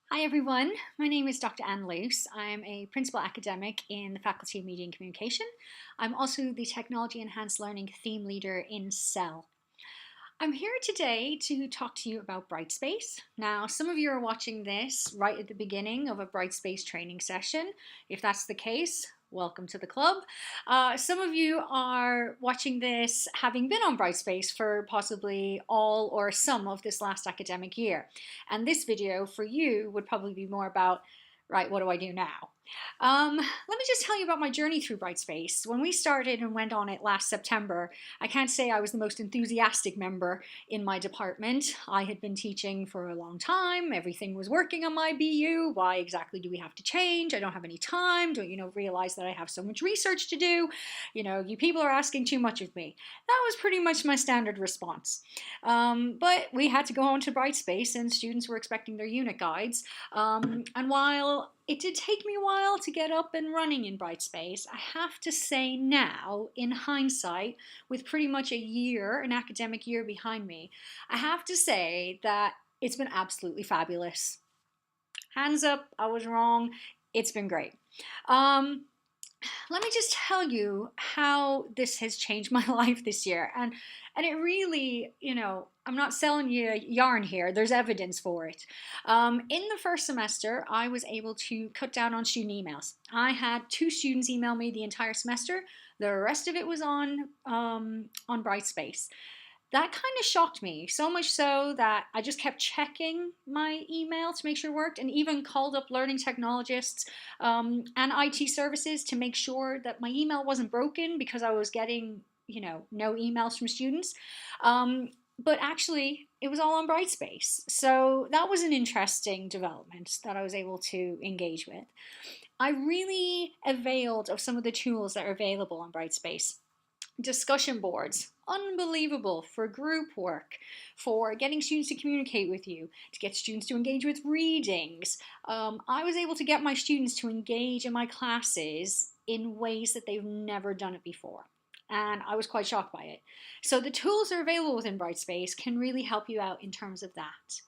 Hi everyone, my name is Dr. Anne Luce. I'm a principal academic in the Faculty of Media and Communication. I'm also the Technology Enhanced Learning Theme Leader in CEL. I'm here today to talk to you about Brightspace. Now, some of you are watching this right at the beginning of a Brightspace training session. If that's the case, welcome to the club. Some of you are watching this having been on Brightspace for possibly all or some of this last academic year. And this video for you would probably be more about, right, what do I do now? Let me just tell you about my journey through Brightspace. When we started and went on it last September, I can't say I was the most enthusiastic member in my department. I had been teaching for a long time. Everything was working on my BU. Why exactly do we have to change? I don't have any time. Don't you realize that I have so much research to do? You people are asking too much of me. That was pretty much my standard response. But we had to go on to Brightspace and students were expecting their unit guides. And while it did take me a while to get up and running in Brightspace, I have to say now, in hindsight, with pretty much a year, an academic year behind me, I have to say that it's been absolutely fabulous. Hands up, I was wrong. It's been great. Let me just tell you how this has changed my life this year. And it really, I'm not selling you yarn here. There's evidence for it. In the first semester, I was able to cut down on student emails. I had 2 students email me the entire semester. The rest of it was on Brightspace. That kind of shocked me, so much so that I just kept checking my email to make sure it worked, and even called up learning technologists and IT services to make sure that my email wasn't broken because I was getting, no emails from students. But actually, it was all on Brightspace. So that was an interesting development that I was able to engage with. I really availed of some of the tools that are available on Brightspace. Discussion boards, unbelievable for group work, for getting students to communicate with you, to get students to engage with readings. I was able to get my students to engage in my classes in ways that they've never done it before. And I was quite shocked by it. So the tools that are available within Brightspace can really help you out in terms of that.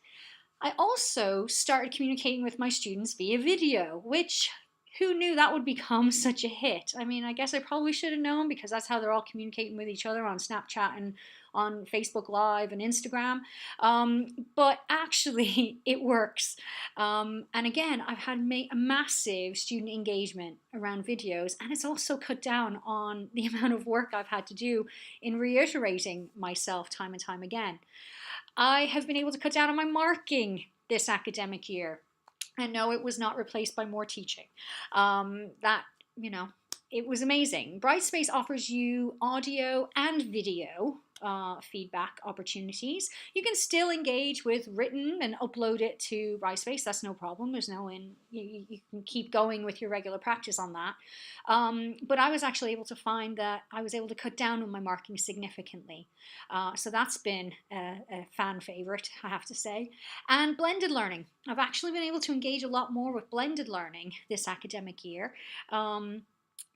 I also started communicating with my students via video, which who knew that would become such a hit? I mean, I guess I probably should have known because that's how they're all communicating with each other on Snapchat and on Facebook Live and Instagram. But actually, it works. And again, I've had a massive student engagement around videos, and it's also cut down on the amount of work I've had to do in reiterating myself time and time again. I have been able to cut down on my marking this academic year. And no, it was not replaced by more teaching. That, it was amazing. Brightspace offers you audio and video feedback opportunities. You can still engage with written and upload it to Brightspace. That's no problem. There's no you can keep going with your regular practice on that. But I was actually able to find that I was able to cut down on my marking significantly. So that's been a fan favorite, I have to say. And blended learning. I've actually been able to engage a lot more with blended learning this academic year.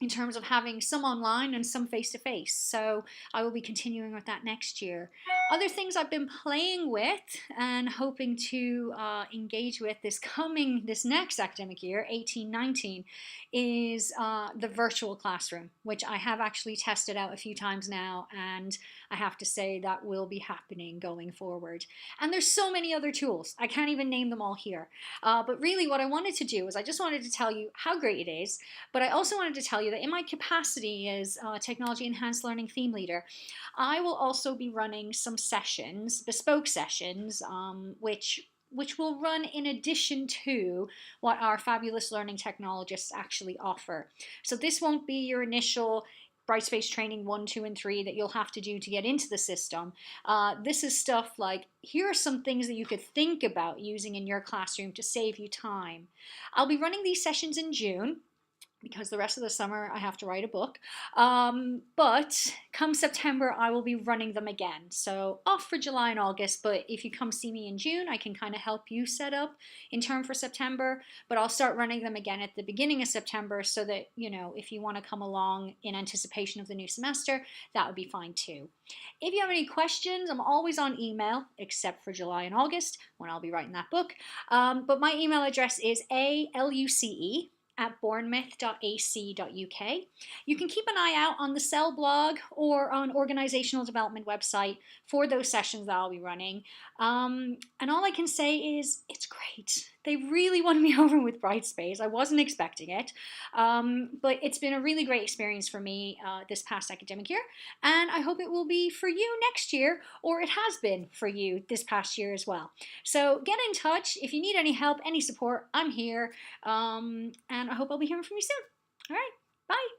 In terms of having some online and some face-to-face. So I will be continuing with that next year. Other things I've been playing with and hoping to engage with this next academic year, 18-19, is the virtual classroom, which I have actually tested out a few times now, and I have to say that will be happening going forward. And there's so many other tools. I can't even name them all here. But really what I wanted to do is I just wanted to tell you how great it is, but I also wanted to tell you that in my capacity as Technology Enhanced Learning Theme Leader, I will also be running some sessions, bespoke sessions, which will run in addition to what our fabulous learning technologists actually offer. So this won't be your initial Brightspace training 1, 2, and 3 that you'll have to do to get into the system. This is stuff like, here are some things that you could think about using in your classroom to save you time. I'll be running these sessions in June. because the rest of the summer I have to write a book. But come September, I will be running them again. So off for July and August. But if you come see me in June, I can kind of help you set up in term for September. But I'll start running them again at the beginning of September so that, if you want to come along in anticipation of the new semester, that would be fine too. If you have any questions, I'm always on email, except for July and August when I'll be writing that book. But my email address is aluce @bournemouth.ac.uk. You can keep an eye out on the Cell blog or on organizational development website for those sessions that I'll be running. And all I can say is it's great. They really won me over with Brightspace. I wasn't expecting it, but it's been a really great experience for me this past academic year, and I hope it will be for you next year, or it has been for you this past year as well. So get in touch if you need any help, any support. I'm here, and I hope I'll be hearing from you soon. All right, bye.